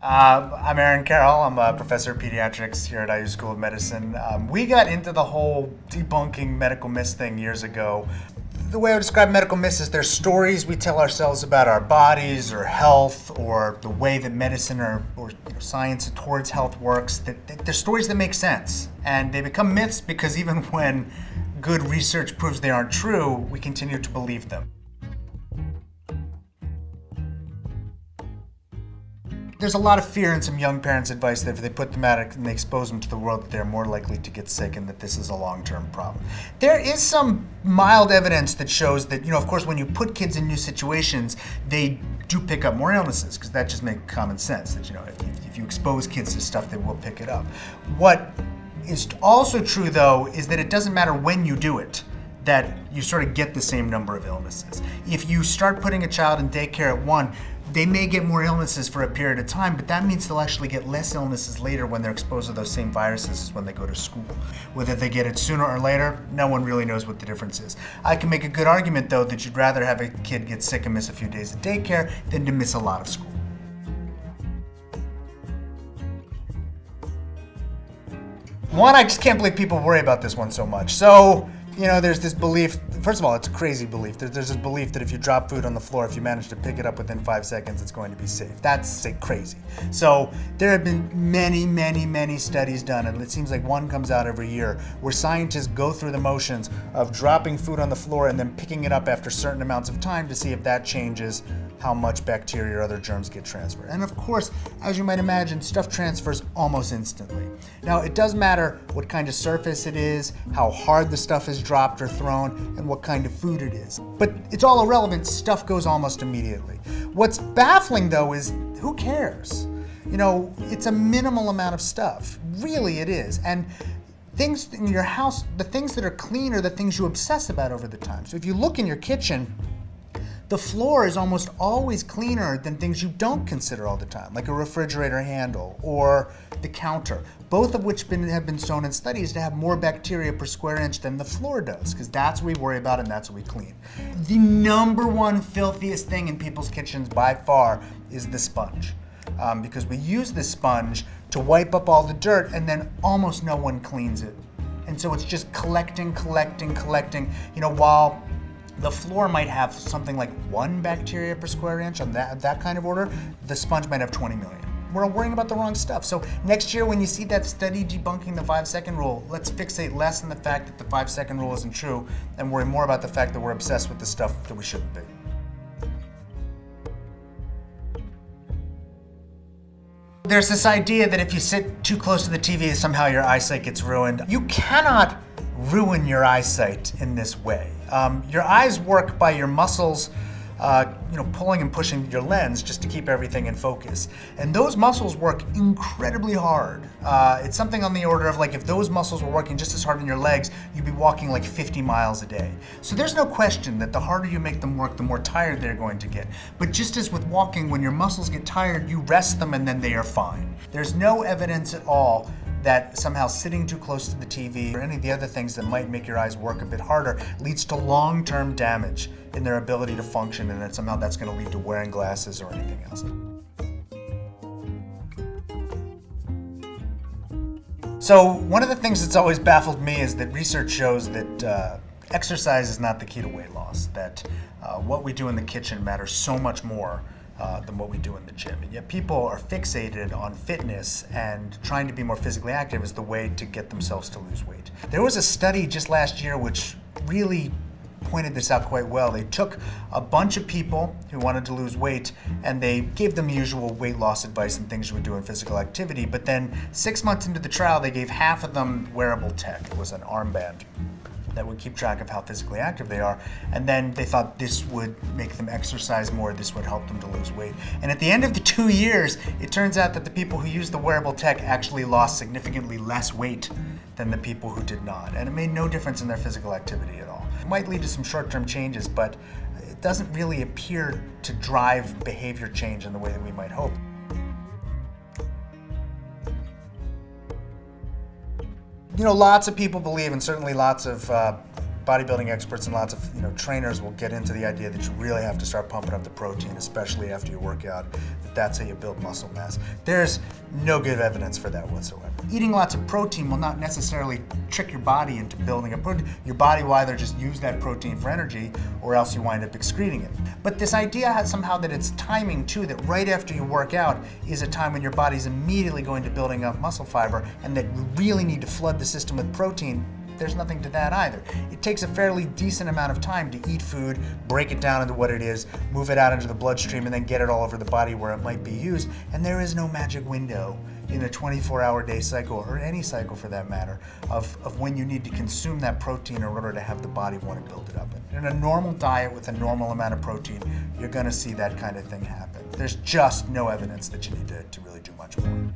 I'm Aaron Carroll. I'm a professor of pediatrics here at IU School of Medicine. We got into the whole debunking medical myths thing years ago. The way I would describe medical myths is they're stories we tell ourselves about our bodies or health or the way that medicine or science towards health works. They're stories that make sense. And they become myths because even when good research proves they aren't true, we continue to believe them. There's a lot of fear in some young parents' advice that if they put them at it and they expose them to the world, that they're more likely to get sick and that this is a long-term problem. There is some mild evidence that shows that, of course, when you put kids in new situations, they do pick up more illnesses, because that just makes common sense, that, if you expose kids to stuff, they will pick it up. What is also true, though, is that it doesn't matter when you do it, that you sort of get the same number of illnesses. If you start putting a child in daycare at 1, they may get more illnesses for a period of time, but that means they'll actually get less illnesses later when they're exposed to those same viruses as when they go to school. Whether they get it sooner or later, no one really knows what the difference is. I can make a good argument, though, that you'd rather have a kid get sick and miss a few days of daycare than to miss a lot of school. One, I just can't believe people worry about this one so much. So, there's this belief, first of all, it's a crazy belief. There's this belief that if you drop food on the floor, if you manage to pick it up within 5 seconds, it's going to be safe. That's crazy. So there have been many studies done, and it seems like one comes out every year, where scientists go through the motions of dropping food on the floor and then picking it up after certain amounts of time to see if that changes how much bacteria or other germs get transferred. And of course, as you might imagine, stuff transfers almost instantly. Now, it does matter what kind of surface it is, how hard the stuff is dropped or thrown, and what kind of food it is. But it's all irrelevant, stuff goes almost immediately. What's baffling, though, is who cares? It's a minimal amount of stuff. Really, it is. And things in your house, the things that are clean are the things you obsess about over the time. So if you look in your kitchen, the floor is almost always cleaner than things you don't consider all the time, like a refrigerator handle or the counter, both of which have been shown in studies to have more bacteria per square inch than the floor does, because that's what we worry about and that's what we clean. The number one filthiest thing in people's kitchens by far is the sponge, because we use the sponge to wipe up all the dirt and then almost no one cleans it. And so it's just collecting, while the floor might have something like 1 bacteria per square inch on that kind of order, the sponge might have 20 million. We're worrying about the wrong stuff. So next year when you see that study debunking the 5-second rule, let's fixate less on the fact that the 5-second rule isn't true and worry more about the fact that we're obsessed with the stuff that we shouldn't be. There's this idea that if you sit too close to the TV, somehow your eyesight gets ruined. You cannot ruin your eyesight in this way. Your eyes work by your muscles, pulling and pushing your lens just to keep everything in focus. And those muscles work incredibly hard. It's something on the order of if those muscles were working just as hard in your legs, you'd be walking 50 miles a day. So there's no question that the harder you make them work, the more tired they're going to get. But just as with walking, when your muscles get tired, you rest them and then they are fine. There's no evidence at all that somehow sitting too close to the TV or any of the other things that might make your eyes work a bit harder leads to long-term damage in their ability to function, and that somehow that's going to lead to wearing glasses or anything else. So one of the things that's always baffled me is that research shows that exercise is not the key to weight loss, that what we do in the kitchen matters so much more than what we do in the gym. And yet people are fixated on fitness and trying to be more physically active as the way to get themselves to lose weight. There was a study just last year which really pointed this out quite well. They took a bunch of people who wanted to lose weight and they gave them the usual weight loss advice and things you would do in physical activity, but then 6 months into the trial they gave half of them wearable tech. It was an armband that would keep track of how physically active they are, and then they thought this would make them exercise more, this would help them to lose weight. And at the end of the 2 years, it turns out that the people who used the wearable tech actually lost significantly less weight than the people who did not, and it made no difference in their physical activity at all. It might lead to some short-term changes, but it doesn't really appear to drive behavior change in the way that we might hope. Lots of people believe, and certainly lots of bodybuilding experts and lots of trainers will get into the idea that you really have to start pumping up the protein, especially after you work out. that's how you build muscle mass. There's no good evidence for that whatsoever. Eating lots of protein will not necessarily trick your body into building a protein. Your body will either just use that protein for energy, or else you wind up excreting it. But this idea has somehow that it's timing too, that right after you work out is a time when your body's immediately going to building up muscle fiber, and that you really need to flood the system with protein. There's nothing to that either. It takes a fairly decent amount of time to eat food, break it down into what it is, move it out into the bloodstream, and then get it all over the body where it might be used. And there is no magic window in a 24-hour day cycle, or any cycle for that matter, of when you need to consume that protein in order to have the body want to build it up. In a normal diet with a normal amount of protein, you're going to see that kind of thing happen. There's just no evidence that you need to really do much more.